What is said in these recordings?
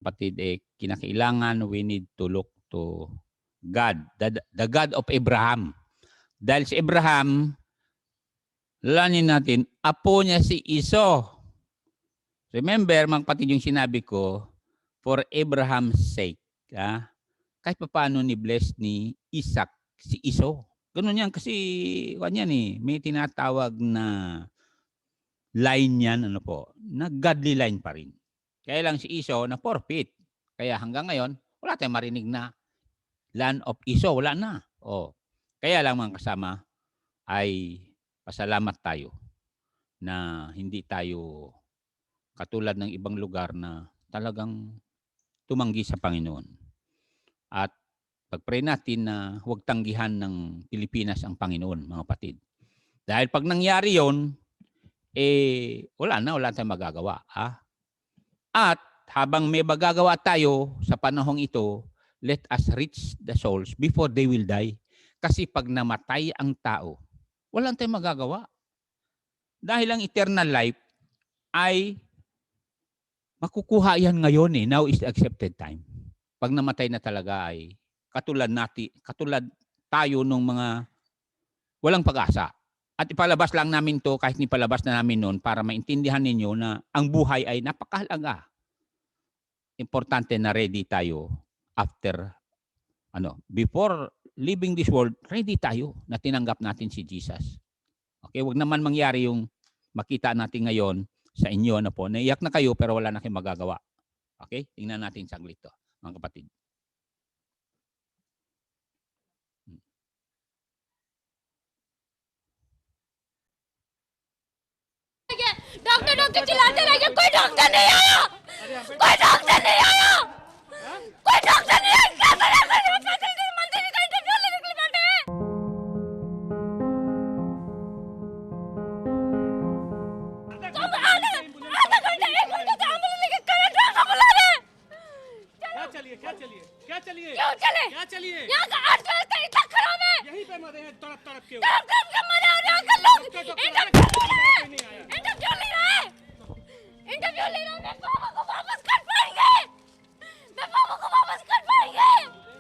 kapatid, kinakailangan we need to look to God, the God of Abraham. Dahil si Abraham, lalanin natin, apo niya si Iso. Remember, mga kapatid, yung sinabi ko, for Abraham's sake. Kahit pa paano ni-bless ni Isaac si Iso. Ganun yan kasi may tinatawag na line yan, na godly line pa rin. Kaya lang si Iso na forfeit. Kaya hanggang ngayon, wala tayong marinig na land of Iso. Wala na. Kaya lang mga kasama ay pasalamat tayo na hindi tayo katulad ng ibang lugar na talagang tumanggi sa Panginoon. At pag-pray natin na huwag tanggihan ng Pilipinas ang Panginoon, mga kapatid. Dahil pag nangyari yon, wala tayong magagawa. At habang may magagawa tayo sa panahong ito, let us reach the souls before they will die. Kasi pag namatay ang tao, wala tayong magagawa. Dahil ang eternal life ay makukuha yan ngayon. Now is the accepted time. Pag namatay na talaga ay katulad tayo nung mga walang pag-asa. At ipalabas lang namin to kahit ipalabas na namin noon para maintindihan ninyo na ang buhay ay napakahalaga. Importante na ready tayo before leaving this world, ready tayo na tinanggap natin si Jesus. Okay, wag naman mangyari yung makita natin ngayon sa inyo naiyak na kayo pero wala na kayong magagawa. Okay? Tingnan natin saglit to, mga kapatid. Doctor चिल्लाते रहे कोई डॉक्टर नहीं आया कोई डॉक्टर नहीं आया कोई डॉक्टर नहीं आया क्या करें मंदिर का इंटरव्यू लेने के लिए बैठे हैं आधा घंटा 1 घंटा से एम्बुलेंस लेके खड़े डॉक्टर बुला रहे हैं क्या चलिए क्यों चले यहाँ का अर्थव्यवस्था इतना खराब है यहीं पे मरे हैं तड़प के तड़प के मरे और यहाँ के लोग इंटरव्यू ले रहे हैं मैं पापा को वापस कर पाएंगे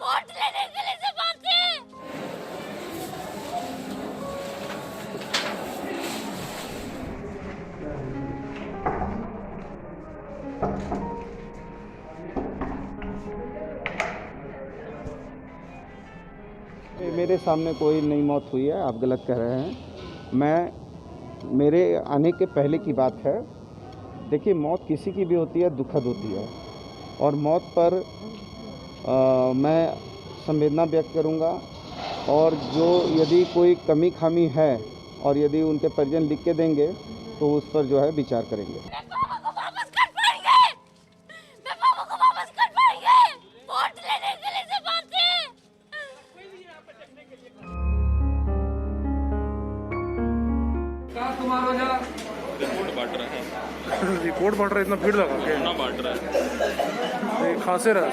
वोट लेने के लिए से बात है मेरे सामने कोई नई मौत हुई है, आप गलत कह रहे हैं। मेरे आने के पहले की बात है। देखिए, मौत किसी की भी होती है, दुखद होती है, और मौत पर मैं संवेदना व्यक्त करूंगा, और जो यदि कोई कमी खामी है और यदि उनके परिजन लिख के देंगे तो उस पर जो है विचार करेंगे। वोट लेने के लिए से बात है रिपोर्ट बांट रहा है इतना भीड़ लगा के ना बांट रहा है खांसे रहा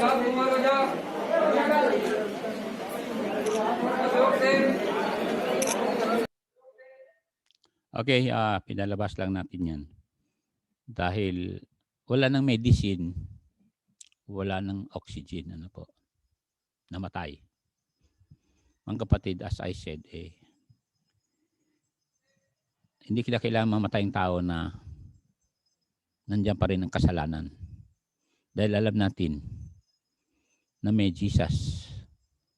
Okay, pinalabas lang natin yan. Dahil wala ng medicine, wala ng oxygen, namatay. Mga kapatid, as I said, hindi kita kailangan mamatay ang tao na nandiyan pa rin ang kasalanan. Dahil alam natin na may Jesus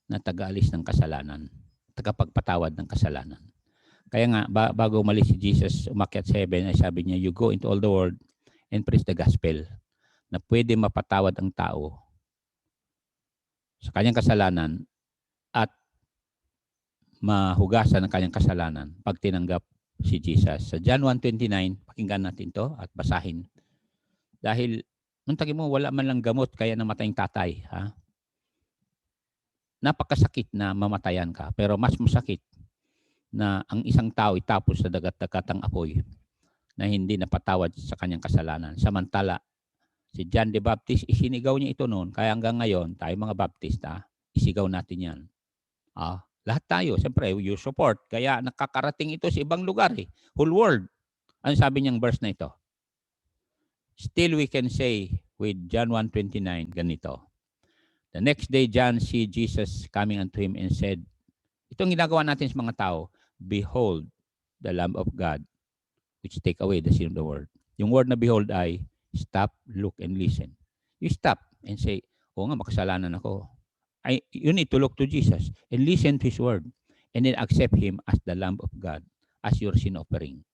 na taga-alis ng kasalanan, tagapagpatawad ng kasalanan. Kaya nga, bago umalis si Jesus, umakyat sa heaven, ay sabi niya, you go into all the world and preach the gospel, na pwede mapatawad ang tao sa kanyang kasalanan at mahugasan ang kanyang kasalanan pag tinanggap si Jesus. Sa John 1:29, pakinggan natin to at basahin. Dahil, nung tagi mo, wala man lang gamot kaya namatay ang tatay. Napakasakit na mamatayan ka, pero mas masakit na ang isang tao itapos sa dagat-dagatang apoy na hindi napatawad sa kanyang kasalanan. Samantala, si John the Baptist, isinigaw niya ito noon. Kaya hanggang ngayon, tayo mga Baptista, isigaw natin yan. Lahat tayo, siyempre, you support. Kaya nakakarating ito sa ibang lugar. Whole world. Ano sabi niyang verse na ito? Still we can say, with John 1:29, ganito. The next day, John see Jesus coming unto him and said, itong ginagawa natin sa mga tao, behold, the Lamb of God, which take away the sin of the world. Yung word na behold ay, stop, look, and listen. You stop and say, oo nga, makasalanan ako. You need to look to Jesus and listen to His word and then accept Him as the Lamb of God, as your sin offering.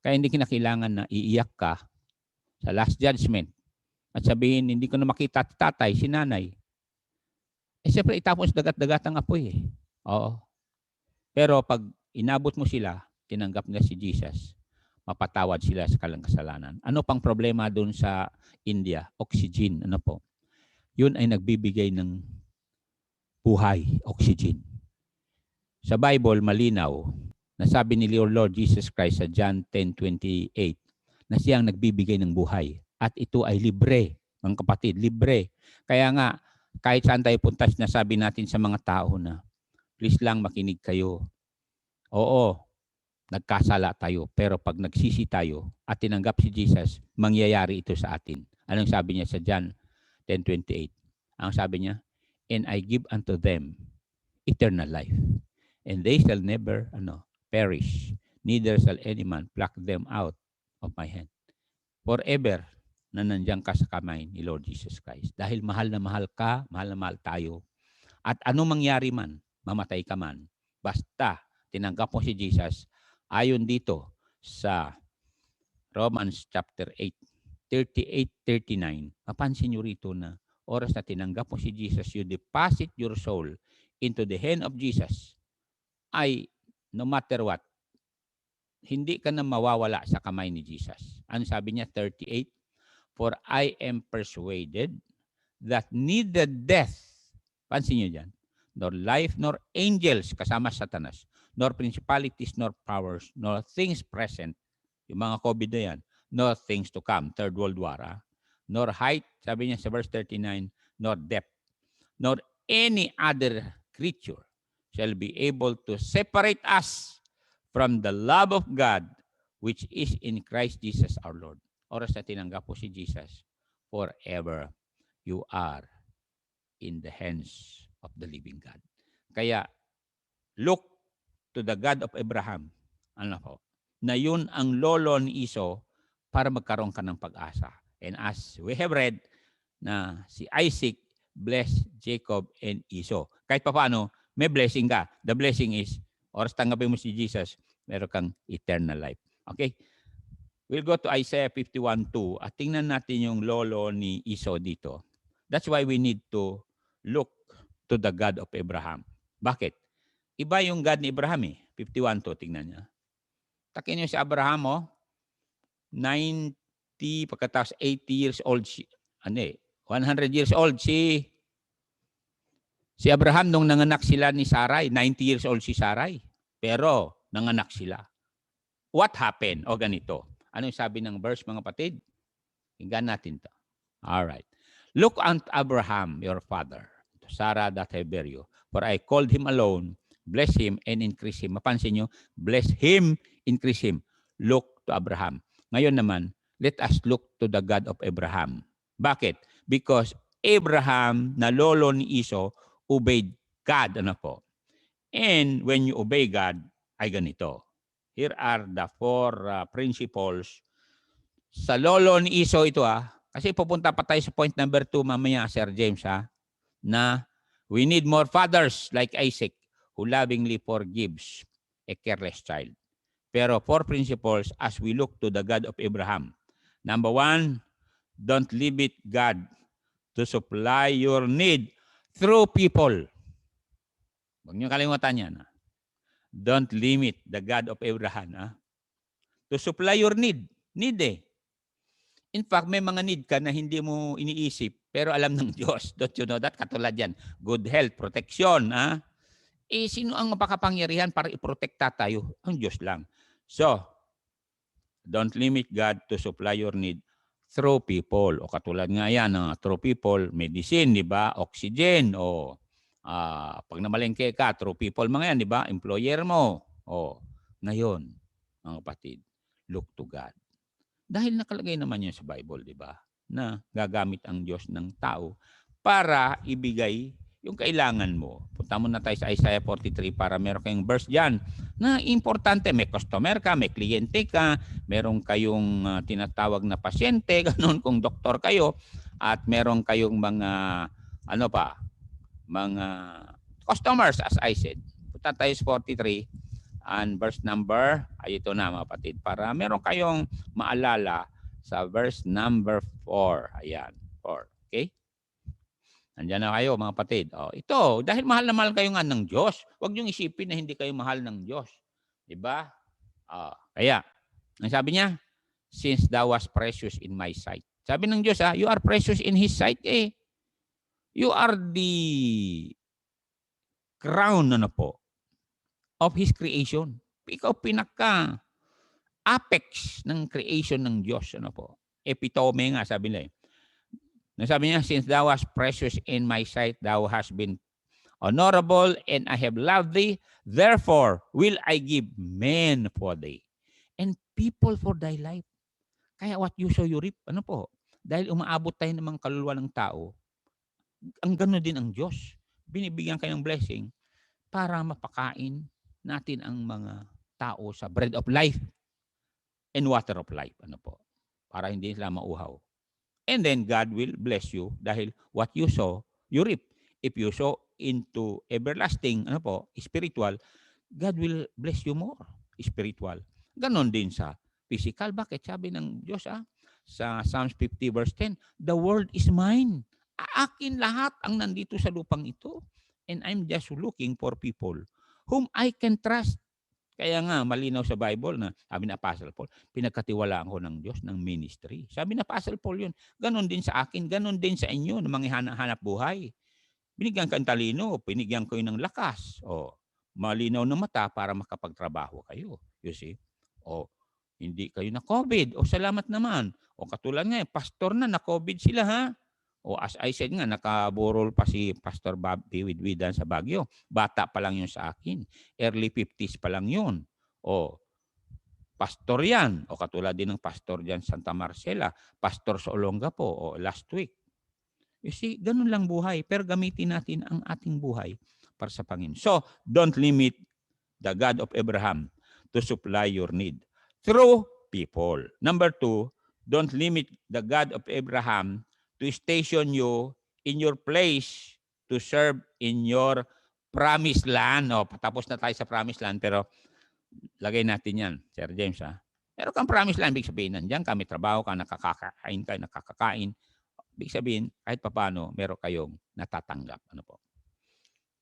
Kaya hindi kinakailangan na iiyak ka sa last judgment at sabihin, hindi ko na makita tatay, si nanay. Eh, siyempre, itapon sa dagat-dagat ang apoy eh. Oo. Pero pag inabot mo sila, tinanggap nila si Jesus, mapatawad sila sa kanilang kasalanan. Ano pang problema doon sa India? Oxygen, ano po? Yun ay nagbibigay ng buhay, oxygen. Sa Bible, malinaw, nasabi ni Lord Jesus Christ sa John 10:28, na siyang nagbibigay ng buhay. At ito ay libre, mga kapatid, libre. Kaya nga, kahit saan tayo punta, nasabi natin sa mga tao na, please lang makinig kayo. Oo, nagkasala tayo. Pero pag nagsisi tayo at tinanggap si Jesus, mangyayari ito sa atin. Anong sabi niya sa John 10:28? Ang sabi niya, and I give unto them eternal life. And they shall never perish. Neither shall any man pluck them out of my hand. Forever na nandiyan ka sa kamay ni Lord Jesus Christ. Dahil mahal na mahal ka, mahal na mahal tayo. At ano mangyari man, mamatay ka man, basta tinanggap mo si Jesus, ayon dito sa Romans chapter 8, 38-39, mapansin nyo rito na oras na tinanggap mo si Jesus, you deposit your soul into the hand of Jesus, ay no matter what, hindi ka na mawawala sa kamay ni Jesus. Ano sabi niya? 38, for I am persuaded that neither death, pansin nyo dyan, nor life, nor angels, kasama Satanas, nor principalities, nor powers, nor things present, yung mga COVID na yan, nor things to come, Third World War, nor height, sabi niya sa verse 39, nor depth, nor any other creature shall be able to separate us from the love of God which is in Christ Jesus our Lord. Oras na tinanggap po si Jesus, forever you are in the hands of the living God. Kaya, look to the God of Abraham. Ano po? Na yun ang lolo ni Iso para magkaroon ka ng pag-asa. And as we have read, na si Isaac blessed Jacob and Esau. Kahit pa paano, may blessing ka. The blessing is, oras tanggapin mo si Jesus, meron kang eternal life. Okay? We'll go to Isaiah 51:2 at tingnan natin yung lolo ni Esau dito. That's why we need to look to the God of Abraham. Bakit? Iba yung God ni Abraham eh. 51:2, tingnan niya. Takin niyo si Abraham, 90, pagkatapos 80 years old, 100 years old si Abraham nung nanganak sila ni Sarai. 90 years old si Sarai. Pero nanganak sila. What happened? O ganito. Ano yung sabi ng verse, mga kapatid? Tingnan natin to. Alright. Look unto Abraham, your father, to Sarah that I bear you. For I called him alone, bless him and increase him. Mapansin nyo, bless him, increase him. Look to Abraham. Ngayon naman, let us look to the God of Abraham. Bakit? Because Abraham, na lolo ni Esau, obeyed God. Ano po? And when you obey God, ay ganito. Here are the 4 principles. Sa lolo ni Esau ito kasi pupunta pa tayo sa point number 2 mamaya, Sir James na we need more fathers like Isaac who lovingly forgives a careless child. Pero 4 principles as we look to the God of Abraham. Number 1, don't limit God to supply your need through people. Huwag niyo kalimutan yan. Don't limit the God of Abraham to supply your need. Need eh. In fact, may mga need ka na hindi mo iniisip, pero alam ng Diyos. Don't you know that? Katulad yan. Good health, protection. Sino ang mapakapangyarihan para iprotekta tayo? Ang Diyos lang. So, don't limit God to supply your need through people. O katulad nga yan, through people, medicine, di ba? Oxygen, pag namalengke ka, through people, mga yan, di ba? Employer mo. Ngayon, mga kapatid, look to God. Dahil nakalagay naman yun sa Bible, di ba? na gagamit ang Diyos ng tao para ibigay yung kailangan mo. Punta muna tayo sa Isaiah 43 para meron kayong verse dyan na importante. May customer ka, may kliyente ka, meron kayong tinatawag na pasyente, ganun kung doktor kayo, at meron kayong mga, mga customers as I said. Punta tayo sa 43 and verse number, ay ito na mga kapatid, para meron kayong maalala sa verse number 4. Ayan, 4. Okay? Nandiyan na kayo mga kapatid. Ito, dahil mahal na mahal kayo nga ng Diyos, huwag niyong isipin na hindi kayo mahal ng Diyos. Diba? Kaya, ang sabi niya, since thou was precious in my sight. Sabi ng Diyos, you are precious in His sight. You are the crown of His creation. Ikaw pinaka-apex ng creation ng Diyos. Epitome nga, sabi nila. Sabi niya, since thou was precious in my sight, thou hast been honorable, and I have loved thee. Therefore, will I give men for thee, and people for thy life. Kaya what you sow, you reap. Dahil umaabot tayo ng mga kaluluwa ng tao, ang gano'n din ang Diyos. Binibigyan kayo ng blessing para mapakain natin ang mga tao sa bread of life and water of life. Para hindi sila mauhaw. And then God will bless you dahil what you sow, you reap. If you sow into everlasting, spiritual, God will bless you more, spiritual. Ganon din sa physical. Bakit? Sabi ng Diyos sa Psalms 50 verse 10, the world is mine. Akin lahat ang nandito sa lupang ito. And I'm just looking for people whom I can trust. Kaya nga, malinaw sa Bible na, sabi na Apostle Paul, pinagkatiwalaan ko ng Diyos ng ministry. Sabi na Apostle Paul yun. Ganon din sa akin, ganon din sa inyo, ng mga hanap buhay. Binigyan ka ng talino, binigyan ko ng lakas. Malinaw na mata para makapagtrabaho kayo. You see? Hindi kayo na COVID. Salamat naman. Katulad nga, pastor na COVID sila ha. As I said nga, nakaburol pa si Pastor Bobby Widwidan sa Baguio. Bata pa lang yun sa akin. Early 50s pa lang yun. Pastor yan. Katulad din ng pastor dyan Santa Marcela. Pastor sa Olongapo last week. You see, ganun lang buhay. Pero gamitin natin ang ating buhay para sa Panginoon. So, don't limit the God of Abraham to supply your need through people. Number 2, don't limit the God of Abraham to station you in your place to serve in your promised land. Patapos na tayo sa promised land, pero lagay natin yan, Sir James. Pero kang promised land, big sabihin, nandiyan ka, may trabaho ka, nakakakain. Big sabihin, kahit papaano, meron kayong natatanggap.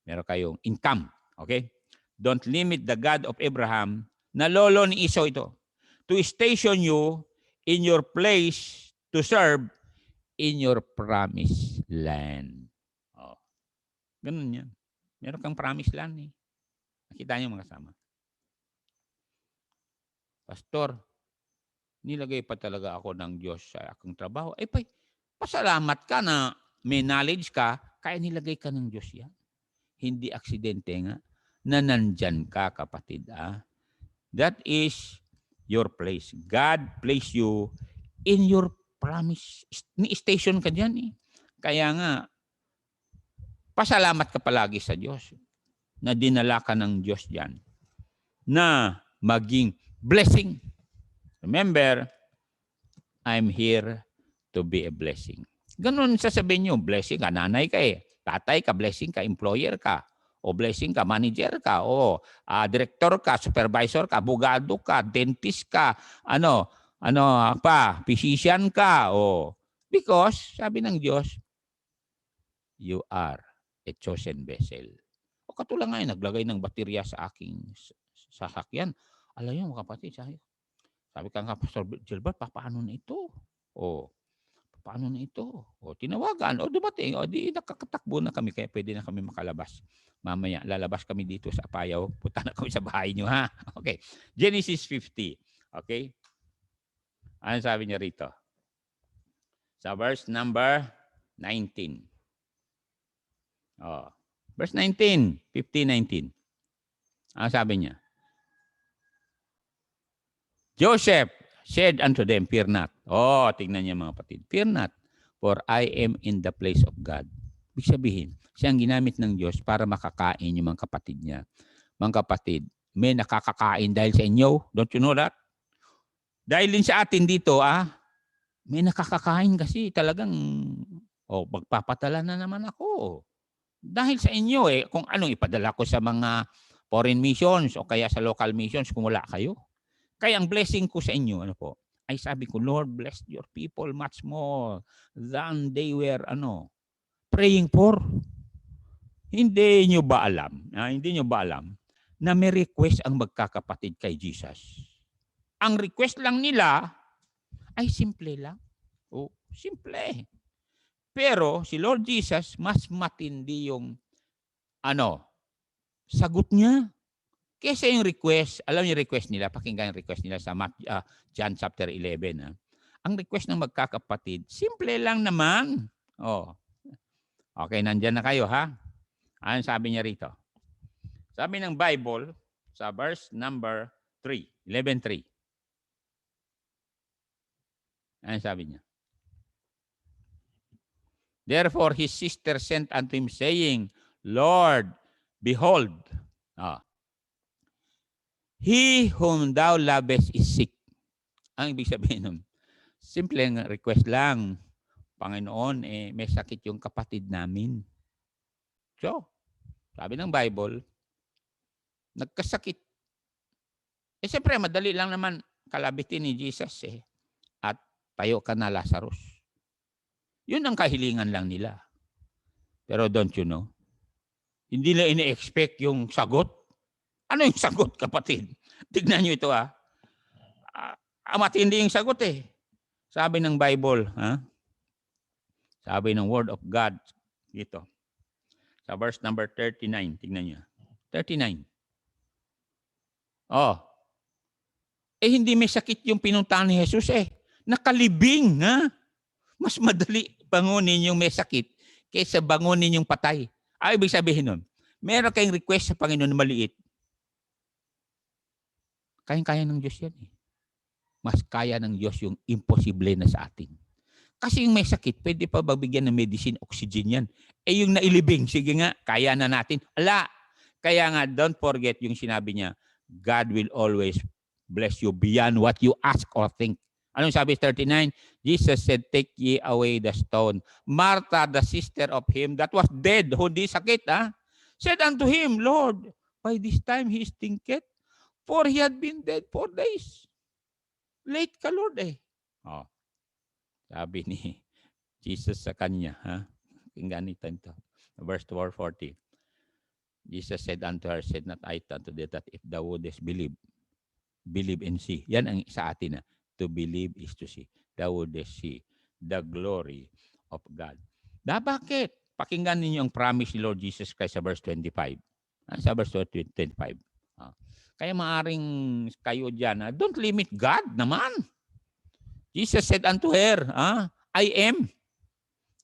Meron kayong income. Okay? Don't limit the God of Abraham, na lolo ni Esau ito, to station you in your place to serve in your promised land. Ganun yan. Meron kang promised land. Nakita niyo mga kasama. Pastor, nilagay pa talaga ako ng Diyos sa akong trabaho. Pasalamat ka na may knowledge ka, kaya nilagay ka ng Diyos yan. Hindi aksidente nga na nandyan ka, kapatid. That is your place. God placed you in your promise. Ni-station ka dyan. Kaya nga, pasalamat ka palagi sa Diyos na dinala ka ng Diyos dyan na maging blessing. Remember, I'm here to be a blessing. Ganun sasabihin nyo, blessing ka, nanay ka tatay ka, blessing ka, employer ka, o blessing ka, manager ka, o director ka, supervisor ka, abogado ka, dentist ka, physician ka, because, sabi ng Diyos, you are a chosen vessel. Katulad nga naglagay ng baterya sa aking sasakyan. Alam niyo mga kapatid, sabi ka nga, Pastor Gilbert, paano na ito? Paano na ito? Tinawagan, dumating, di nakakatakbo na kami, kaya pwede na kami makalabas. Mamaya, lalabas kami dito sa Apayaw, punta na kami sa bahay niyo, ha? Okay. Genesis 50. Okay? Ano sabi niya rito? Sa verse number 19. Verse 19, 50-19. Ano sabi niya? Joseph said unto them, fear not. Oh, tingnan niya mga kapatid. Fear not, for I am in the place of God. Ibig sabihin, siya ang ginamit ng Diyos para makakain yung mga kapatid niya. Mga kapatid, may nakakakain dahil sa inyo. Don't you know that? Dahil din sa atin dito, may nakakakain kasi talagang, magpapatala na naman ako. Dahil sa inyo kung anong ipadala ko sa mga foreign missions o kaya sa local missions kung wala kayo. Kaya ang blessing ko sa inyo, ay sabi ko, Lord, bless your people much more than they were, praying for. Hindi nyo ba alam na may request ang magkakapatid kay Jesus? Ang request lang nila ay simple lang. Simple. Pero si Lord Jesus, mas matindi yung sagot niya. Kesa yung request, alam niyo request nila, pakinggan yung request nila sa John chapter 11. Ang request ng magkakapatid, simple lang naman. Okay, nandyan na kayo ha? Ano sabi niya rito? Sabi ng Bible, sa verse number 3, 11:3. Ano sabi niya? Therefore his sister sent unto him saying, Lord, behold, he whom thou lovest is sick. Ang ibig sabihin nun, simpleng request lang, Panginoon, may sakit yung kapatid namin. So, sabi ng Bible, nagkasakit. Siyempre, madali lang naman kalabitin ni Jesus at tayo ka na, Lazarus. Yun ang kahilingan lang nila. Pero don't you know, hindi na ini-expect yung sagot. Ano yung sagot, kapatid? Tignan nyo ito matindi yung sagot Sabi ng Bible, sabi ng Word of God, dito. Sa verse number 39, tignan nyo. 39. Hindi may sakit yung pinuntahan ni Jesus Nakalibing, Mas madali bangunin yung may sakit kaysa bangunin yung patay. Ibig sabihin nun, meron kayong request sa Panginoon na maliit. Kayang-kaya ng Diyos yan Mas kaya ng Diyos yung imposible na sa atin. Kasi yung may sakit, pwede pa babigyan ng medicine, oxygen yan. Yung nailibing, sige nga, kaya na natin. Kaya nga, don't forget yung sinabi niya, God will always bless you beyond what you ask or think. Anong sabi 39? Jesus said, take ye away the stone. Martha, the sister of him that was dead, hindi sakit, said unto him, Lord, by this time he stinketh, for he had been dead 4 days. Late ka, Lord Sabi ni Jesus sa kanya, Tingnan ito. Verse 4:40. Jesus said unto her, said not I unto thee that if thou wouldest believe and see. Yan ang sa atin to believe is to see. Thou wouldest see the glory of God. Bakit? Pakinggan ninyo ang promise ni Lord Jesus Christ sa verse 25. Sa verse 25. Kaya maaring kayo dyan, don't limit God naman. Jesus said unto her, I am.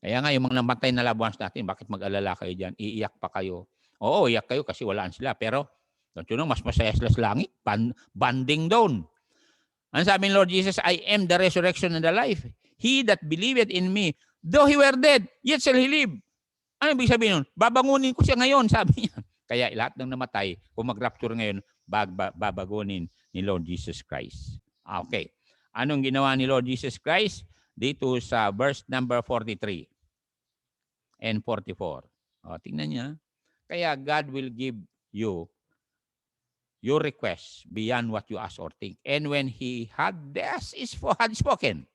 Kaya nga yung mga namatay na loved ones natin, bakit mag-alala kayo dyan? Iiyak pa kayo. Oo, iyak kayo kasi walaan sila. Pero, don't you know, mas masaya sila sa langit. Banding doon. Ang sabi ng Lord Jesus, I am the resurrection and the life. He that believeth in me, though he were dead, yet shall he live. Ano ibig sabihin nun? Babangunin ko siya ngayon, sabi niya. Kaya lahat ng namatay, kung mag-rapture ngayon, babagunin ni Lord Jesus Christ. Okay. Anong ginawa ni Lord Jesus Christ? Dito sa verse number 43 and 44. Tingnan niya. Kaya God will give you your request beyond what you ask or think. And when he had spoken,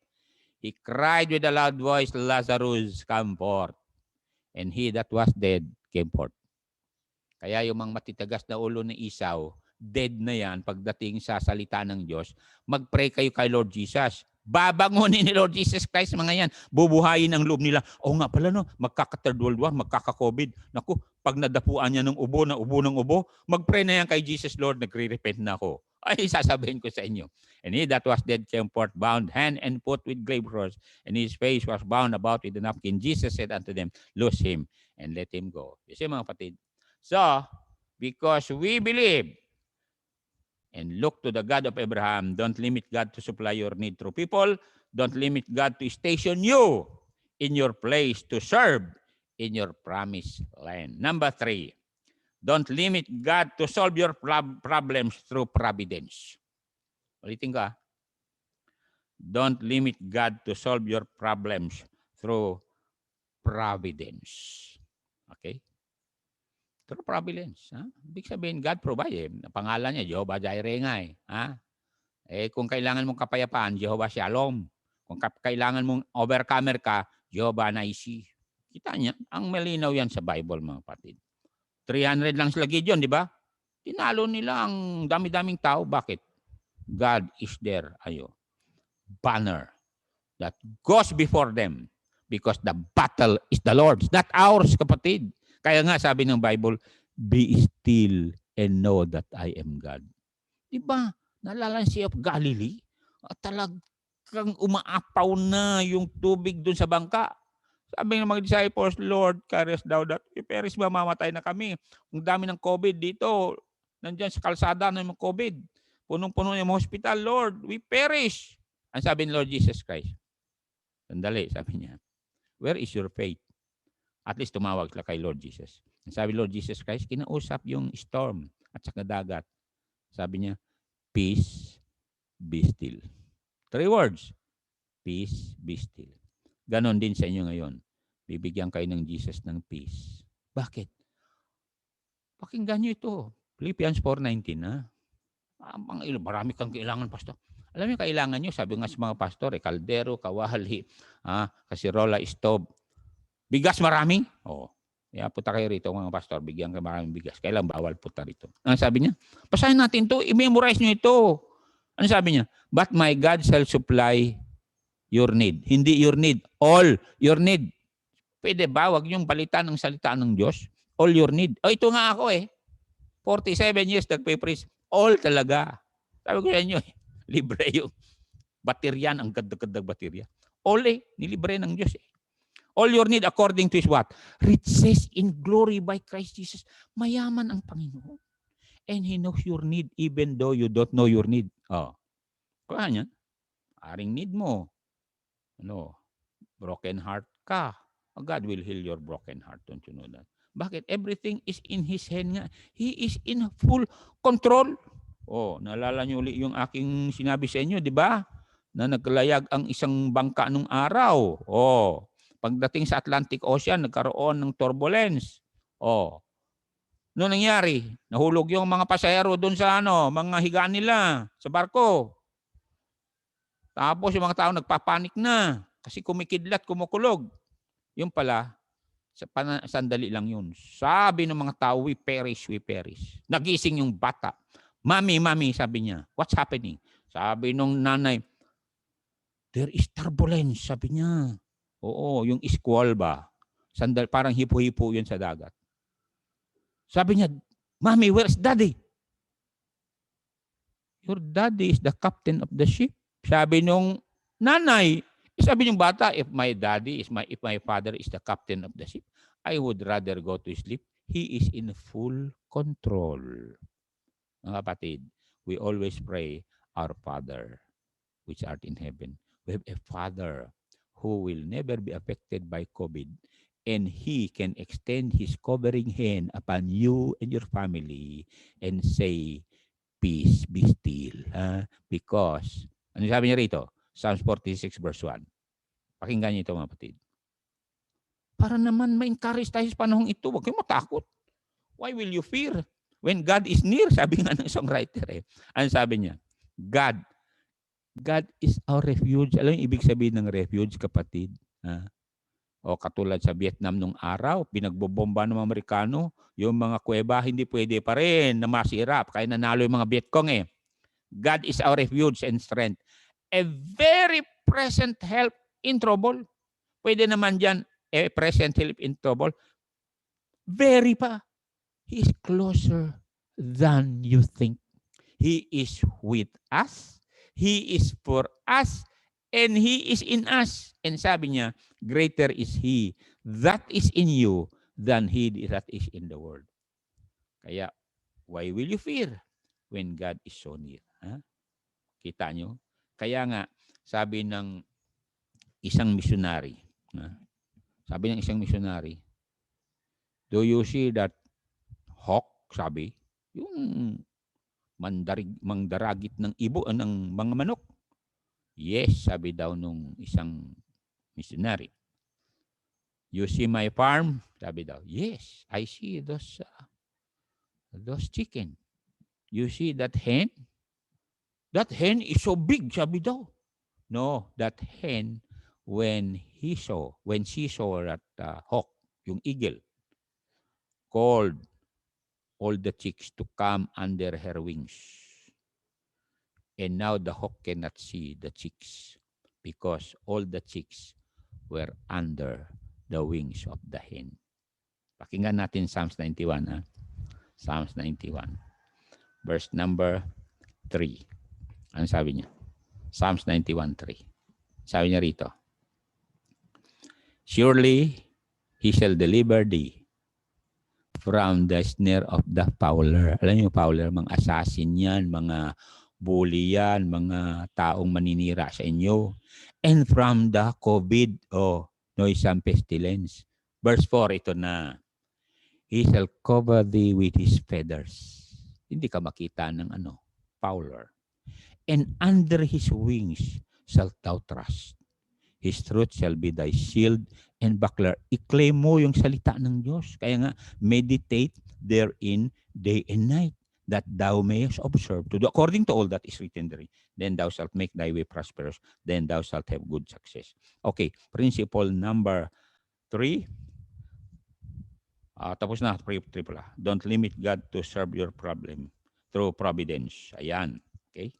he cried with a loud voice, Lazarus, come forth. And he that was dead came forth. Kaya yung mga matitagas na ulo ni Esau, dead na yan pagdating sa salita ng Diyos. Mag-pray kayo kay Lord Jesus. Babangunin ni Lord Jesus Christ mga yan. Bubuhayin ang loob nila. Nga pala magkaka-third world war, magkaka-COVID. Naku, pag nadapuan niya ng ubo, mag-pray na yan kay Jesus, Lord, nagre-repent na ako. Ay, sasabihin ko sa inyo. And he that was dead came forth, bound hand and foot with grave clothes, and his face was bound about with a napkin. Jesus said unto them, loose him and let him go. You see mga kapatid? So, because we believe and look to the God of Abraham. Don't limit God to supply your need through people. Don't limit God to station you in your place to serve in your promised land. Number 3, don't limit God to solve your problems through providence. Ulitin ko. Don't limit God to solve your problems through providence. Okay? Through providence. Ha? Ibig sabihin, God provide. Pangalan niya, Jehovah Jireh nga eh. Ha? Kung kailangan mong kapayapaan, Jehovah Shalom. Kung kailangan mong overcomer ka, Jehovah Naisi. Kita niya, ang malinaw yan sa Bible, mga kapatid. 300 lang sila Gideon, di ba? Tinalo nila ang dami-daming tao. Bakit? God is there. Banner that goes before them because the battle is the Lord's, not ours, kapatid. Kaya nga sabi ng Bible, be still and know that I am God. Diba? Naalala Sea of Galilee? Talagang umaapaw na yung tubig dun sa bangka. Sabi ng mga disciples, Lord, carest thou that we perish, mamamatay na kami. Ang dami ng COVID dito. Nandyan sa kalsada ng mga COVID. Punong-puno yung hospital, Lord, we perish. Ang sabi ni Lord Jesus Christ, sandali, sabi niya, where is your faith? At least tumawag sila kay Lord Jesus. Ang sabi Lord Jesus Christ, kinausap yung storm at saka dagat. Sabi niya, peace, be still. 3 words, peace, be still. Ganon din sa inyo ngayon. Bibigyan kayo ng Jesus ng peace. Bakit? Pakinggan nyo ito. Philippians 4:19, ha? Marami kang kailangan, pastor. Alam niyo, kailangan nyo, sabi nga sa mga pastor, kaldero, kawali, kasirola, stove. Bigas marami? Oo. Punta kayo rito, mga pastor, bigyan kayo maraming bigas. Kailan bawal punta rito? Ano sabi niya? Basahin natin ito, i-memorize nyo ito. Ano sabi niya? But my God shall supply your need. Hindi your need, all your need. Pwede ba? Huwag niyong balitan ng salita ng Diyos. All your need. Ito nga ako 47 years nagpe-preach. All talaga. Sabi ko sa inyo, libre yung bateryan, ang ganda-ganda baterya. All nilibre ng Diyos All your need according to His what? Riches in glory by Christ Jesus. Mayaman ang Panginoon. And He knows your need even though you don't know your need. Kaya niyan, aring need mo. Broken heart ka. God will heal your broken heart. Don't you know that? Bakit? Everything is in His hand nga. He is in full control. Naalala niyo ulit yung aking sinabi sa inyo, di ba? Na naglayag ang isang bangka nung araw. Pagdating sa Atlantic Ocean, nagkaroon ng turbulence. Noong nangyari, nahulog yung mga pasahero doon sa mga higaan nila sa barko. Tapos yung mga tao nagpapanik na kasi kumikidlat, kumukulog. Yung pala, sandali lang yun. Sabi ng mga tao, we perish, we perish. Nagising yung bata. Mami, sabi niya, what's happening? Sabi nung nanay, there is turbulence, sabi niya. Oo, yung squall ba? Parang hipo-hipo yun sa dagat. Sabi niya, Mami, where's Daddy? Your daddy is the captain of the ship. Sabi nung nanay, sabi ng bata, if my father is the captain of the ship, I would rather go to sleep. He is in full control. Mga kapatid, we always pray, our Father, which art in heaven. We have a Father who will never be affected by COVID, and He can extend His covering hand upon you and your family and say, peace, be still. Because, ano sabi niya rito? Psalms 46 verse 1. Pakinggan niyo ito, mga kapatid. Para naman ma-encourage tayo sa panahong ito, huwag kayong matakot. Why will you fear? When God is near, sabi nga ng songwriter. Ano sabi niya? God is our refuge. Alam mo yung ibig sabihin ng refuge, kapatid? Katulad sa Vietnam nung araw, pinagbobomba ng mga Amerikano, yung mga kuweba hindi pwede pa rin na masira. Kaya nanalo yung mga Vietcong God is our refuge and strength. A very present help in trouble. Pwede naman dyan, a present help in trouble. Very pa. He is closer than you think. He is with us. He is for us, and He is in us. And sabi niya, greater is He that is in you than he that is in the world. Kaya, why will you fear? when God is so near. Ha? Kita nyo? Kaya nga, sabi ng isang missionary, do you see that hawk, sabi, yung mangdaragit ng ng mga manok? Yes, sabi daw nung isang missionary. You see my farm? Sabi daw, yes, I see those chicken. You see that hen? That hen is so big, sabi daw. No, that hen, when she saw that hawk, yung eagle, called all the chicks to come under her wings. And now the hawk cannot see the chicks because all the chicks were under the wings of the hen. Pakinggan natin Psalms 91. Ha? Psalms 91. Verse number 3. Ano sabi niya? Psalms 91:3. Sabi niya rito, surely he shall deliver thee from the snare of the fowler. Alam niyo, fowler, mga assassin yan, mga bully yan, mga taong maninira sa inyo. And from the COVID, noisome pestilence. Verse 4, ito na. He shall cover thee with his feathers. Hindi ka makita ng fowler. And under his wings shalt thou trust. His truth shall be thy shield and buckler. I-claim mo yung salita ng Diyos. Kaya nga, meditate therein day and night, that thou mayest observe to do according to all that is written therein. Then thou shalt make thy way prosperous. Then thou shalt have good success. Okay, principle number 3. Tapos na, triple. Don't limit God to serve your problem through providence. Ayan. Okay?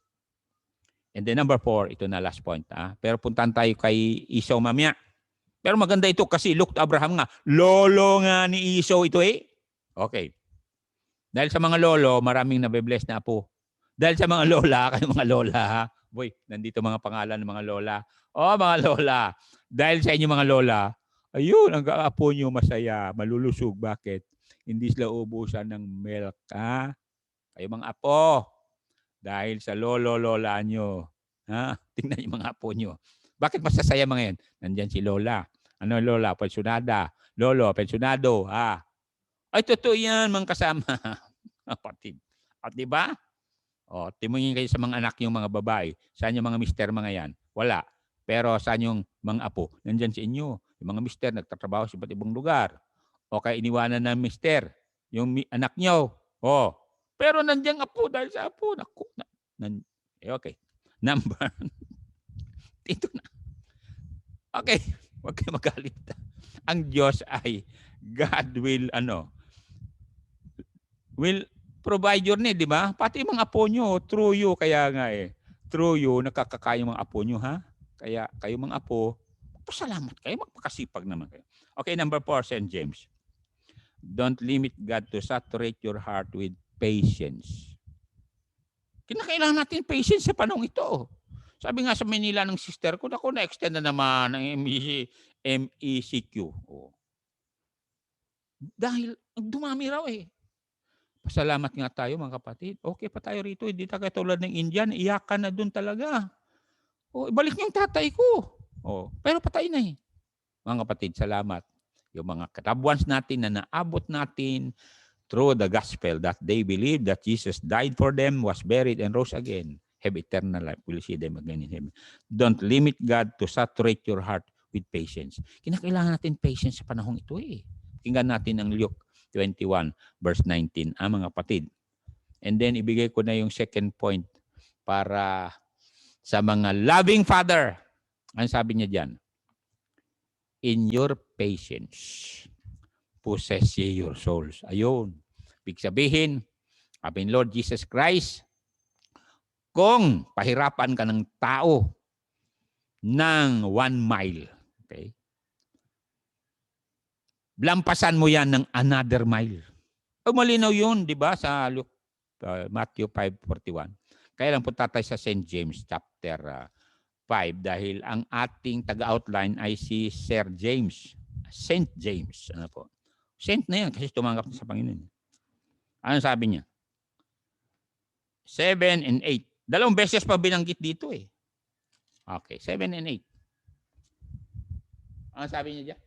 And then number 4, ito na last point. Pero puntan tayo kay Esau mamaya. Pero maganda ito kasi look to Abraham nga. Lolo nga ni Esau ito eh. Okay. Dahil sa mga lolo, maraming nabe-bless na apo. Dahil sa mga lola, kayo mga lola ha. Boy, nandito mga pangalan ng mga lola. Mga lola. Dahil sa inyo mga lola, ayun, ang apo nyo masaya, malulusog. Bakit? Hindi sila ubusan ng milk. Ha? Kayo mga apo. Dahil sa lolo-lola nyo. Ha? Tingnan yung mga apo nyo. Bakit masasaya mga yan? Nandyan si lola. Ano lola? Pensionada. Lolo, pensionado. Ha? Ay, totoo yan, mga kasama. Kapatid. At diba? Tingin kayo sa mga anak yung mga babae. Saan yung mga mister mga yan? Wala. Pero saan yung mga apo? Nandyan sa inyo. Yung mga mister nagtatrabaho sa iba't ibang lugar. O kaya iniwanan ng mister yung anak nyo. Pero nandiyan apo dahil sa apo. Okay. Number. Ito na. Okay. Huwag kayo magalit. Ang Diyos ay God will provide your need, di ba? Pati mga apo nyo, through you, kaya nga through you, nakakakaya mga apo nyo, ha? Kaya kayo mga apo, pasalamat kayo, magpakasipag naman kayo. Okay, number 4, St. James. Don't limit God to saturate your heart with patience. Kinakailangan natin patience sa panahon ito. Sabi nga sa Manila ng sister ko, ako na-extend na naman ng MECQ. Dahil dumami raw Pasalamat nga tayo mga kapatid. Okay pa tayo rito. Hindi tayo tulad ng Indian. Iyakan na dun talaga. Ibalik niyo yung tatay ko. Pero patay na Mga kapatid, salamat. Yung mga katabuans natin na naabot natin through the gospel that they believe that Jesus died for them, was buried, and rose again, have eternal life. We'll see them again in heaven. Don't limit God to saturate your heart with patience. Kinakailangan natin patience sa panahong ito Tingnan natin ang Luke 21 verse 19, mga kapatid. And then ibigay ko na yung second point para sa mga loving father. Ano sabi niya diyan? In your patience, possess ye your souls. Ayun. Ibig sabihin, sabi ng Lord Jesus Christ, kung pahirapan ka ng tao ng 1 mile, okay? Lampasan mo yan ng another mile. Malinaw yun, di ba, sa Matthew 5:41. Kaya lang punta tayo sa St. James chapter 5 dahil ang ating taga-outline ay si Sir James. St. James. Ano po? Saint na yan kasi tumanggap sa Panginoon. Ano sabi niya? 7 and 8. Dalawang beses pa binanggit dito eh. Okay, 7 and 8. Ano sabi niya dyan?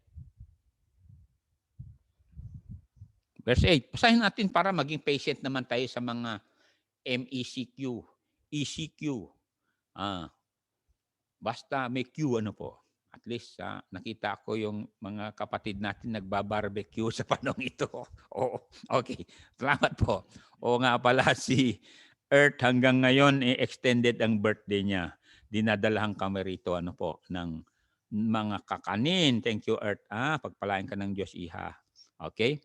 Verse 8. Basahin natin para maging patient naman tayo sa mga MECQ, ECQ. Basta may Q ano po. At least nakita ko yung mga kapatid natin nagbabarbecue sa panong ito. Oo, okay. Salamat po. O nga pala si Earth hanggang ngayon extended ang birthday niya. Dinadalahan kami rito ano po ng mga kakanin. Thank you Earth. Pagpalain ka ng Diyos iha. Okay?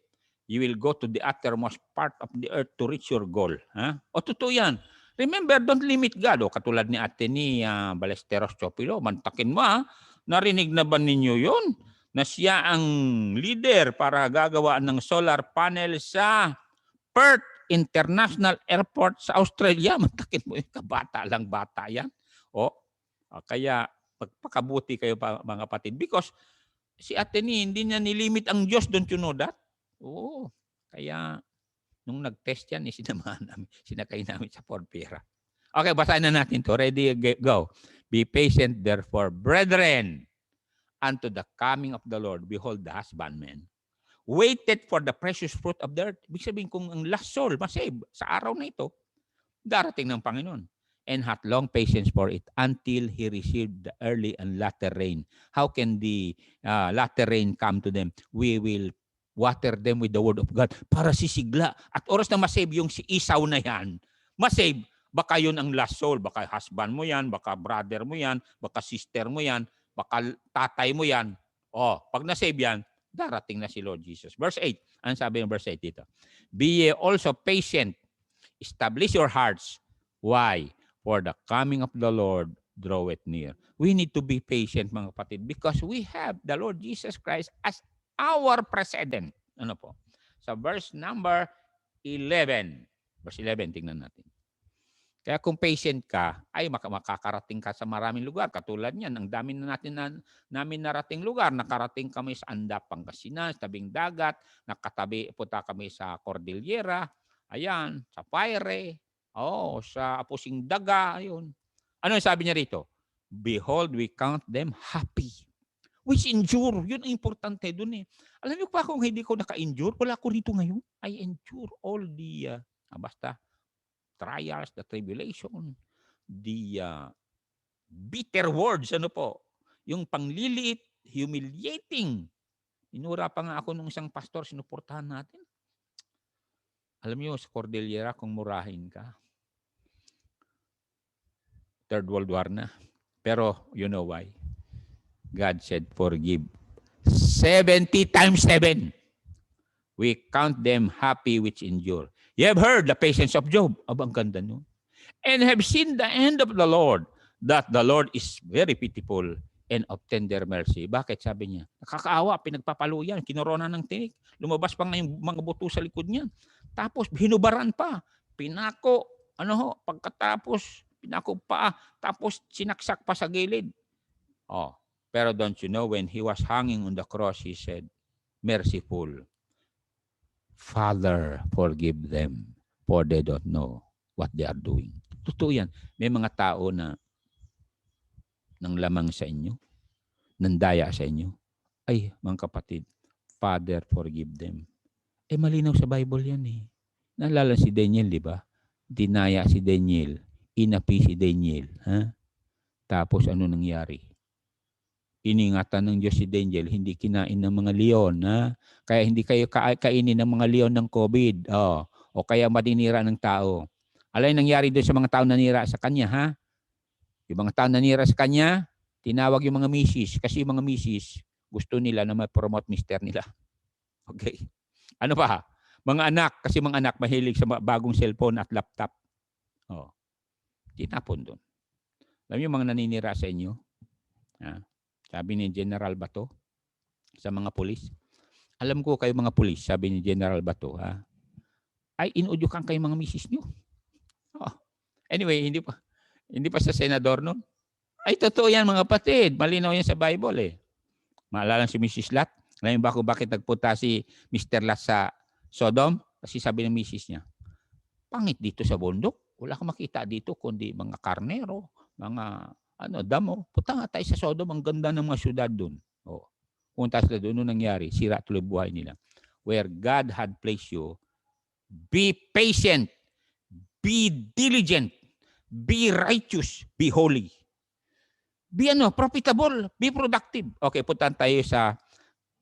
You will go to the uttermost part of the earth to reach your goal. O totoo yan. Remember, don't limit God. O katulad ni Ate ni Balesteros Chopilo, mantakin mo Narinig na ba ninyo yun? Na siya ang leader para gagawa ng solar panel sa Perth International Airport sa Australia. Mantakin mo yung kabata lang bata yan. Kaya magpakabuti kayo mga kapatid. Because si Ate ni, hindi niya nilimit ang Diyos. Don't you know that? Oo. Kaya nung nag-test yan, sinakay namin sa Porpera. Okay, basahin na natin to. Ready, go. Be patient, therefore, brethren, unto the coming of the Lord. Behold, the husbandman waited for the precious fruit of the earth. Ibig sabihin, kung ang last soul masave sa araw na ito, darating ng Panginoon. And hath long patience for it until he received the early and latter rain. How can the latter rain come to them? We will water them with the word of God para sisigla. At oras na masave yung si Esau na yan, masave, baka yun ang last soul. Baka husband mo yan, baka brother mo yan, baka sister mo yan, baka tatay mo yan. Pag nasave yan, darating na si Lord Jesus. Verse 8. Ano sabi ng verse 8 dito? Be ye also patient. Establish your hearts. Why? For the coming of the Lord draweth near. We need to be patient mga kapatid because we have the Lord Jesus Christ as our President. Ano po? Sa verse number 11. Verse 11, tingnan natin. Kaya kung patient ka, ay makakarating ka sa maraming lugar. Katulad niyan, ang dami na namin narating lugar. Nakarating kami sa Andap, Pangasinan, sa tabing dagat. Nakatabi, punta kami sa Cordillera. Ayan, sa Paire. Sa Apusing Daga. Ayun. Ano sabi niya rito? Behold, we count them happy. Which endure. Yun ang importante dun eh. Alam niyo pa kung hindi ko naka-endure, wala ko rito ngayon. I endure all the, trials, the tribulation, the bitter words, yung pangliliit, humiliating. Inura pa nga ako nung isang pastor, sinuportahan natin. Alam niyo, sa Cordillera, kung murahin ka, Third World War na. Pero, you know why? God said, forgive. 70 times 7. We count them happy which endure. You have heard the patience of Job. Ang ganda nyo. And have seen the end of the Lord, that the Lord is very pitiful and of tender mercy. Bakit sabi niya? Nakakaawa, pinagpapalo yan, kinoronan ng tinik. Lumabas pa nga yung mga buto sa likod niya. Tapos hinubaran pa. Pinako, pagkatapos, pinako pa, tapos sinaksak pa sa gilid. Pero don't you know, when he was hanging on the cross, he said, merciful, Father, forgive them, for they don't know what they are doing. Totoo yan. May mga tao na nang lamang sa inyo, nandaya sa inyo. Ay, mga kapatid, Father, forgive them. Malinaw sa Bible yan eh. Naalala si Daniel, di ba? Dinaya si Daniel, inapi si Daniel. Tapos ano nangyari? Iningatan ng Diyos si Daniel, hindi kinain ng mga leon. Kaya hindi kayo kainin ng mga leon ng COVID. O kaya madinira ng tao. Alay nangyari doon sa mga tao nanira sa kanya, Yung mga tao nanira sa kanya, tinawag yung mga misis. Kasi yung mga misis, gusto nila na ma-promote mister nila. Okay. Ano pa? Mga anak, kasi mga anak mahilig sa bagong cellphone at laptop. Tinapon doon. Alam yung mga naninira sa inyo? Sabi ni General Bato sa mga pulis. Alam ko kayo mga pulis, sabi ni General Bato, ay inuudyukan kayo mga misis nyo. Anyway, hindi pa sa senador nun. Ay totoo yan mga kapatid. Malinaw yan sa Bible eh. Maalala si Mrs. Lot? Alam ba kung bakit nagpunta si Mr. Lot sa Sodom? Kasi sabi ng misis niya, pangit dito sa bundok. Wala kang makita dito kundi mga karnero, mga damo. Punta nga tayo sa Sodom, ang ganda ng mga syudad doon. Oh. Punta sila doon, nung nangyari, sira tuloy buhay nila. Where God had placed you, be patient, be diligent, be righteous, be holy. Be profitable, be productive. Okay, punta tayo sa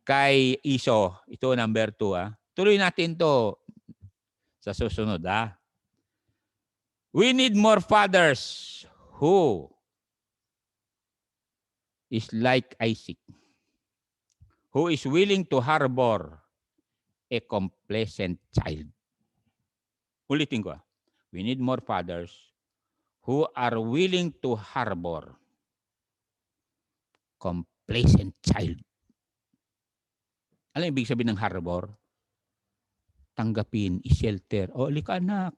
kay Iso. Ito number 2. Tuloy natin to sa susunod. We need more fathers who is like Isaac, who is willing to harbor a complacent child. Ulitin ko. We need more fathers who are willing to harbor complacent child. Alam ibig sabihin ng harbor? Tanggapin, i-shelter. O, lika anak,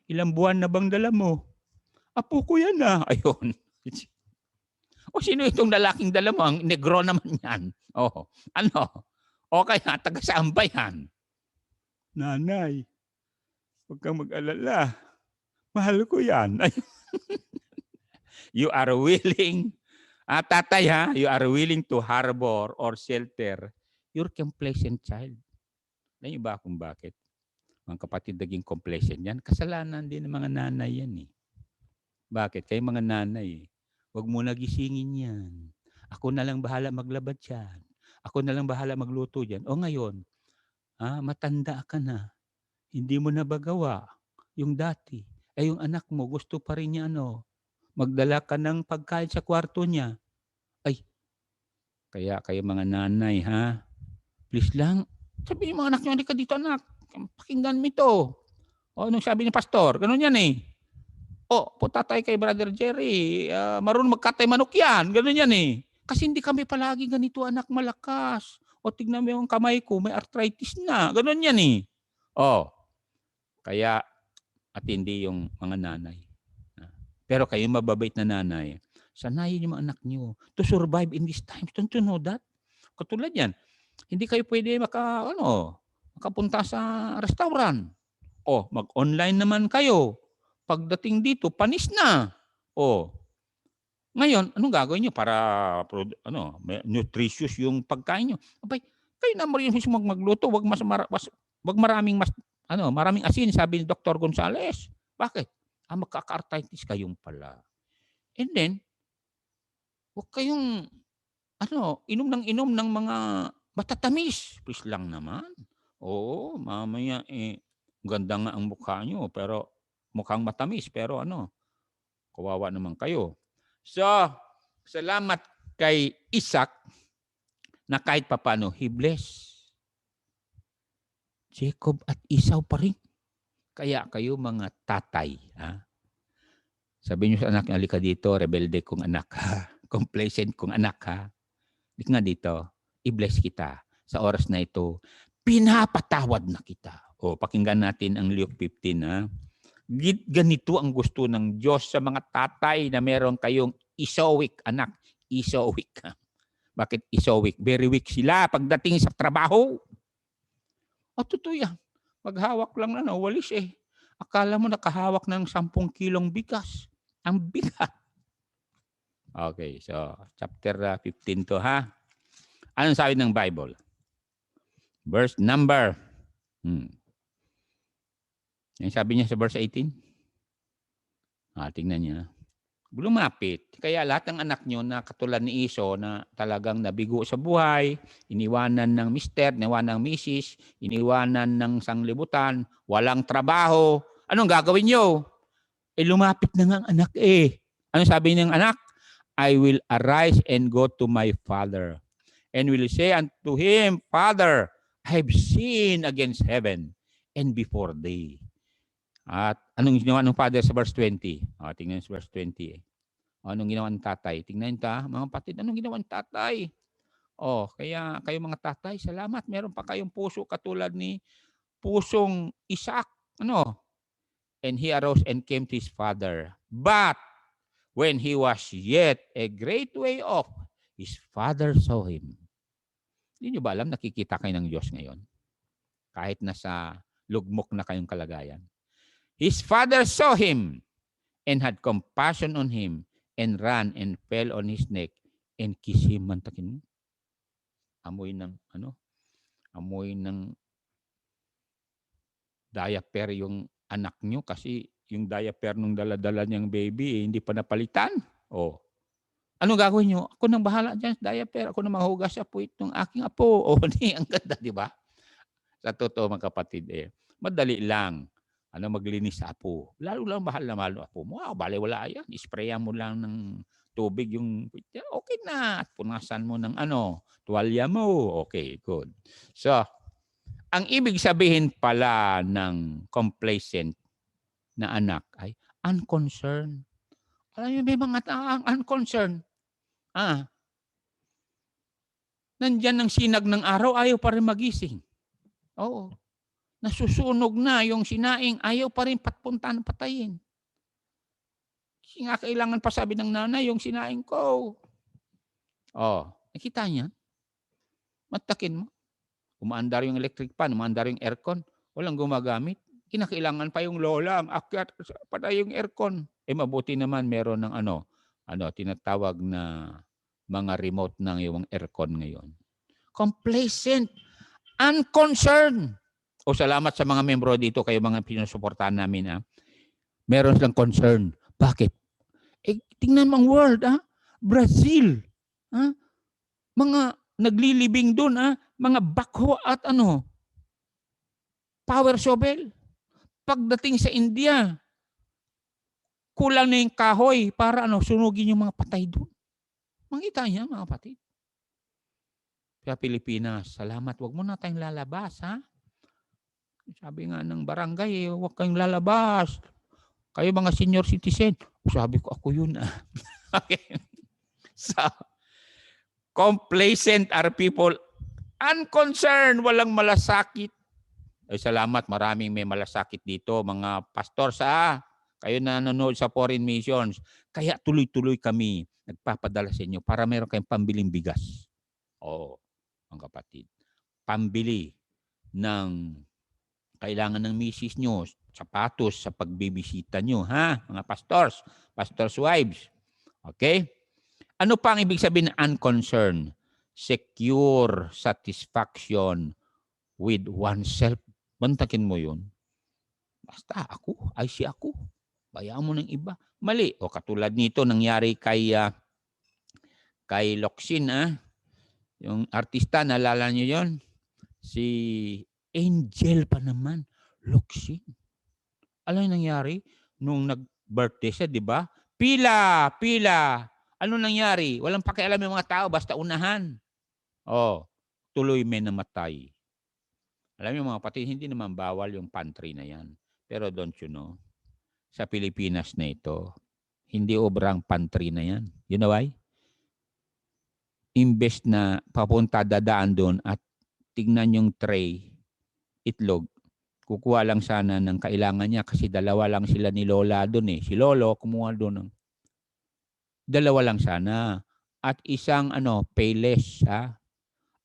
ilang buwan na bang dala mo? Apo ko yan Ayun. O sino itong lalaking dala mo? Ang negro naman yan. O, O kaya, taga saan ba yan? Nanay, huwag kang mag-alala. Mahal ko yan. You are willing, tatay you are willing to harbor or shelter your complacent child. Alam niyo ba kung bakit? Mga kapatid naging complacent yan. Kasalanan din ng mga nanay yan Bakit? Kayo mga nanay, huwag mo nagisingin yan. Ako na lang bahala maglabad yan. Ako na lang bahala magluto dyan. O ngayon, matanda ka na. Hindi mo na bagawa yung dati. Yung anak mo, gusto pa rin niya magdala ka ng pagkain sa kwarto niya. Ay, kaya kayo mga nanay, please lang, sabihin mga anak niyo, hindi ka dito anak. Pakinggan mo ito. O, anong sabi ni pastor? Ganun yan punta tayo kay Brother Jerry. Marunong magkatay manok yan. Ganun yan Kasi hindi kami palagi ganito anak malakas. O, tignan mo yung kamay ko, may arthritis na. Ganun yan Kaya, at hindi yung mga nanay. Pero kayo mababait na nanay, sanayin yung mga anak niyo to survive in this time. Don't you know that? Katulad yan, hindi kayo pwede makapunta sa restaurant. Mag-online naman kayo. Pagdating dito, panis na. Ngayon, anong gagawin niyo para nutritious yung pagkain niyo? Abay, kayo na mo rin mismo magluto, wag maraming asin, sabi ni Dr. Gonzales. Bakit? Magkaka-arthritis kayong pala. And then, huwag kayong inom ng mga matatamis. Please lang naman. Oo, mamaya ganda nga ang mukha nyo, pero mukhang matamis, pero kawawa naman kayo. So, salamat kay Isaac na kahit papano, he blessed Jacob at Esau pa rin. Kaya kayo mga tatay, sabi niyo sa anak niyo, halika dito, rebelde kong anak complacent kong anak Halika nga dito, i-bless kita. Sa oras na ito, pinapatawad na kita. Pakinggan natin ang Luke 15. Ganito ang gusto ng Diyos sa mga tatay na meron kayong Esauic anak. Esauic. Bakit Esauic? Very weak sila pagdating sa trabaho. Totoo yan. Maghawak lang na walis Akala mo nakahawak ng 10 kilong bigas. Ang bigat. Okay, so chapter 15 to Anong sabi ng Bible? Verse number. Yung sabi niya sa verse 18? Tingnan niya. Lumapit. Kaya lahat ng anak niyo na katulad ni Iso na talagang nabigo sa buhay, iniwanan ng mister, iniwanan ng misis, iniwanan ng sanglibutan, walang trabaho. Anong gagawin niyo? Lumapit na nga ang anak Ano sabi ng anak? I will arise and go to my father and will say unto him, Father, I have sinned against heaven and before thee. At anong ginawa ng father sa verse 20? Tingnan sa verse 20. Anong ginawa ng tatay? Tingnan mga kapatid, anong ginawa ng tatay? Kaya kayo mga tatay, salamat. Meron pa kayong puso katulad ni pusong Isaac. And he arose and came to his father. But when he was yet a great way off, his father saw him. Hindi nyo ba alam, nakikita kayo ng Diyos ngayon? Kahit nasa lugmok na kayong kalagayan. His father saw him and had compassion on him and ran and fell on his neck and kissed him. Mantakin mo. Amoy ng amoy ng diaper yung anak nyo kasi yung diaper nung dala-dala niyang baby hindi pa napalitan. Oh. Ano gagawin nyo? Ako nang bahala dyan sa diaper. Ako nang mahugas sa puwit ng aking apo. Oh, ang ganda, di ba? Sa totoo mga kapatid, madali lang. Maglinis sa apo. Lalo lang mahal na mahal apo mo. Bale, wala yan. Isprayan mo lang ng tubig yung okay na. At punasan mo ng tuwalya mo. Okay, good. So, ang ibig sabihin pala ng complacent na anak ay unconcerned. Alam niyo, may mga unconcerned. Nandyan ang sinag ng araw, ayaw pa rin magising. Oo. Nasusunog na yung sinaing, ayaw pa rin patpuntahan patayin. Kasi nga kailangan pa sabi ng nanay yung sinaing ko. Nakita niya? Matakin mo. Umaandar yung electric fan, umaandar yung aircon, walang gumagamit. Kinakailangan pa yung lola, ang akyat, patay yung aircon. Mabuti naman meron ng tinatawag na mga remote ng yung aircon ngayon. Complacent, unconcerned. Salamat sa mga membro dito, kayo mga pinusuportahan namin. Meron silang concern. Bakit? Tingnan mo ang world. Brazil. Mga naglilibing doon. Mga bakho at power shovel. Pagdating sa India, kulang na yung kahoy para sunugin yung mga patay doon. Makita niya mga kapatid. Sa Pilipinas, salamat. Huwag mo na tayong lalabas. Sabi nga ng barangay, huwag kayong lalabas. Kayo mga senior citizen. Sabi ko, ako yun. Okay. So, complacent are people unconcerned, walang malasakit. Salamat, maraming may malasakit dito, mga pastor kayo na nanonood sa foreign missions. Kaya tuloy-tuloy kami nagpapadala sa inyo para meron kayong pambiling bigas. Mga kapatid. Pambili ng kailangan ng misis nyo, sapatos sa pagbibisita nyo, mga pastors wives. Okay? Ano pa ang ibig sabihin ng unconcerned? Secure satisfaction with oneself. Bantakin mo yun. Basta ako, ay si ako. Bayaan mo ng iba. Mali. Katulad nito, nangyari kay Locsin, yung artista, naalala nyo yun? Si Angel pa naman. Locsin. Alam yung nangyari? Nung nag-birthday siya, di ba? Pila. Ano nangyari? Walang pakialam yung mga tao, basta unahan. Tuloy may namatay. Alam niyo mga kapatid, hindi naman bawal yung pantry na yan. Pero don't you know, sa Pilipinas na ito, hindi obrang pantry na yan. You know why? Imbes na papunta dadaan doon at tignan yung tray, itlog, kukuha lang sana ng kailangan niya kasi dalawa lang sila ni Lola doon . Si Lolo kumuha doon ng dalawa lang sana. At isang payless.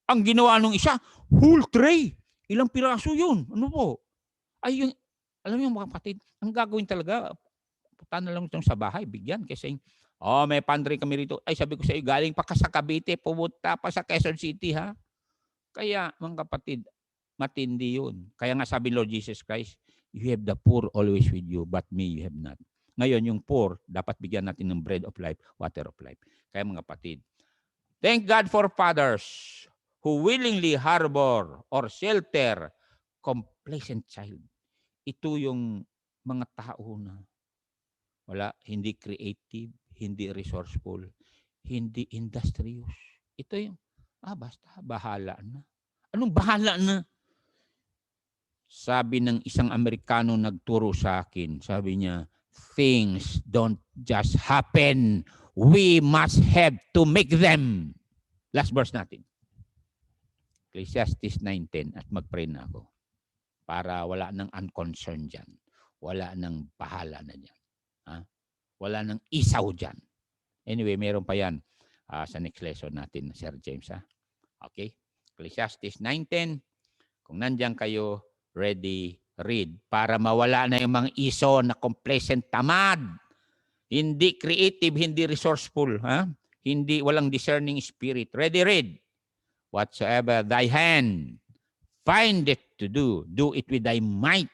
Ang ginawa nung isa, whole tray. Ilang piraso yun? Ano po? Ay, alam niyo mga kapatid, ang gagawin talaga, punta na lang itong sa bahay, bigyan. Kasi, may pantry kami rito. Ay, sabi ko sa iyo, galing pa ka sa Cavite, pumunta pa sa Quezon City, Kaya, mga kapatid, matindi yun. Kaya nga sabi Lord Jesus Christ, you have the poor always with you, but me you have not. Ngayon, yung poor, dapat bigyan natin ng bread of life, water of life. Kaya mga kapatid, thank God for fathers who willingly harbor or shelter complacent child. Ito yung mga tao na hindi creative, hindi resourceful, hindi industrious. Ito yung, basta, bahala na. Anong bahala na? Sabi ng isang Amerikano nagturo sa akin, sabi niya, things don't just happen. We must have to make them. Last verse natin. Ecclesiastes 9:10 at mag-pray na ako. Para wala nang unconcerned dyan. Wala nang bahala na dyan. Wala nang isaw dyan. Anyway, meron pa yan sa next lesson natin, Sir James. Okay? Ecclesiastes 9:10. Kung nandyan kayo, ready, Read. Para mawala na yung mga iso na complacent, tamad. Hindi creative, hindi resourceful. Ha? Hindi, walang discerning spirit. Ready, read. Whatsoever thy hand findeth to do, do it with thy might.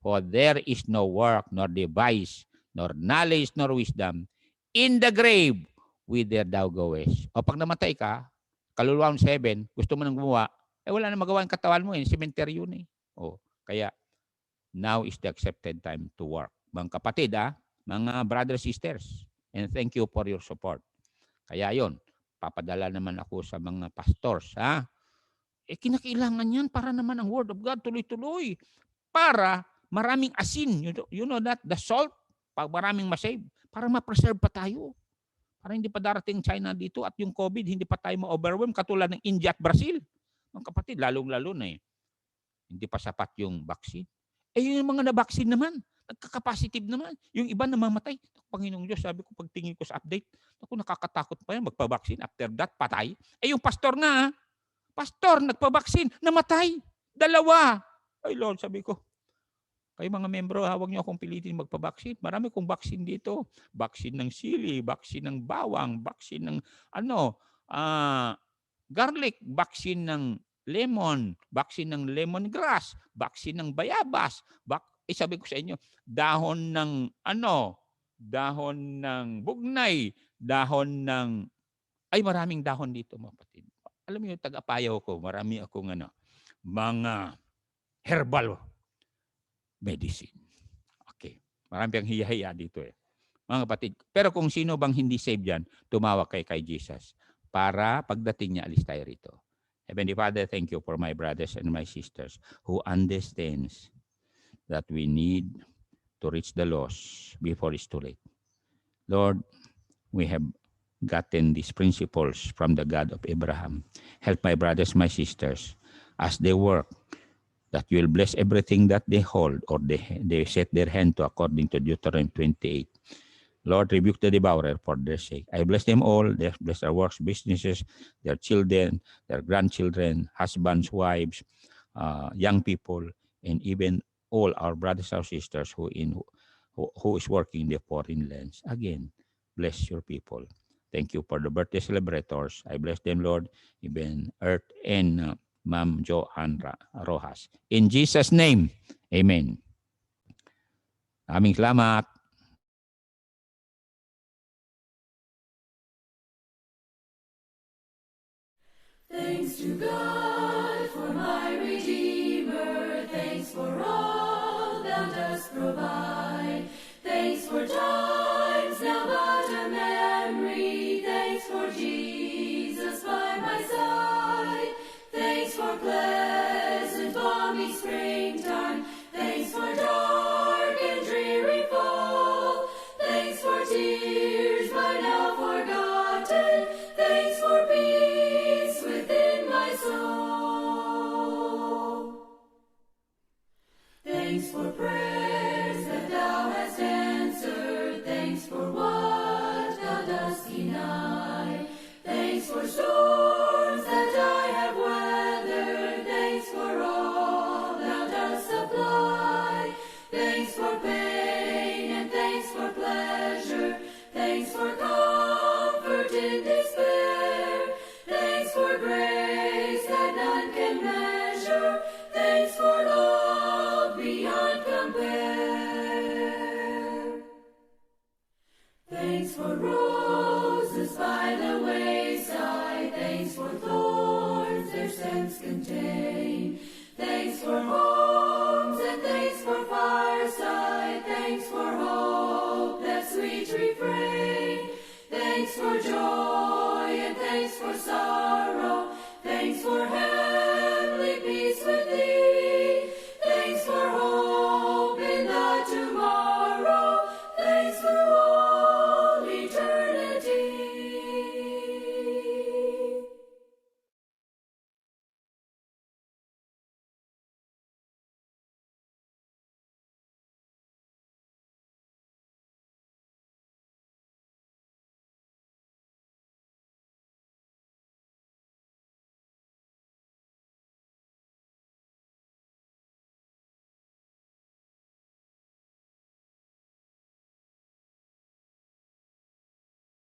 For there is no work, nor device, nor knowledge, nor wisdom in the grave whither thou goest. O pag namatay ka, kaluluwa mo 7, gusto mo nang gumawa, wala na magawa ang katawan mo, cemetery yun eh. O, kaya, now is the accepted time to work. Mga kapatid, mga brothers, sisters, and thank you for your support. Kaya yon, papadala naman ako sa mga pastors, kinakailangan yan para naman ang Word of God tuloy-tuloy. Para maraming asin. You know that? The salt, pag maraming masave, para ma-preserve pa tayo. Para hindi pa darating China dito at yung COVID, hindi pa tayo ma-overwhelm katulad ng India at Brazil. Mga kapatid, lalong-lalo na hindi pa sapat yung vaccine. Yung mga na-vaccine naman, nagka-capacitive naman. Yung iba namamatay. Panginoong Diyos, sabi ko, pagtingin ko sa update, ako nakakatakot pa yan, magpa-vaccine. After that, patay. Yung pastor nga, pastor, nagpa-vaccine, namatay. 2. Ay Lord, sabi ko, kayo mga membro, huwag niyo akong pilitin magpa-vaccine. Marami kong vaccine dito. Vaccine ng sili, vaccine ng bawang, vaccine ng garlic, vaccine ng lemon, vaccine ng lemongrass, vaccine ng bayabas. Sabi ko sa inyo, dahon ng bugnay, dahon ng, maraming dahon dito mga kapatid. Alam mo yung taga-payaw ko, marami akong mga herbal medicine. Okay. Marami ang hiya-hiya dito mga kapatid. Pero kung sino bang hindi saved dyan, tumawag kay Jesus para pagdating niya, alis tayo rito. Heavenly Father, thank you for my brothers and my sisters who understands that we need to reach the lost before it's too late. Lord, we have gotten these principles from the God of Abraham. Help my brothers, my sisters, as they work, that you will bless everything that they hold or they set their hand to according to Deuteronomy 28. Lord, rebuke the devourer for their sake. I bless them all. They bless their works, businesses, their children, their grandchildren, husbands, wives, young people, and even all our brothers and sisters who is working in the foreign lands. Again, bless your people. Thank you for the birthday celebrators. I bless them, Lord, even Earth and Ma'am Joanne Rojas. In Jesus' name, amen. Aming salamat. Thanks to God for my Redeemer. Thanks for all thou dost provide. Thanks for times now but a memory. Thanks for Jesus by my side. Thanks for pleasant balmy springtime. Thanks for dark and dreary fall. Thanks for tears by now forgotten. Thanks for peace within my soul. Thanks for prayer.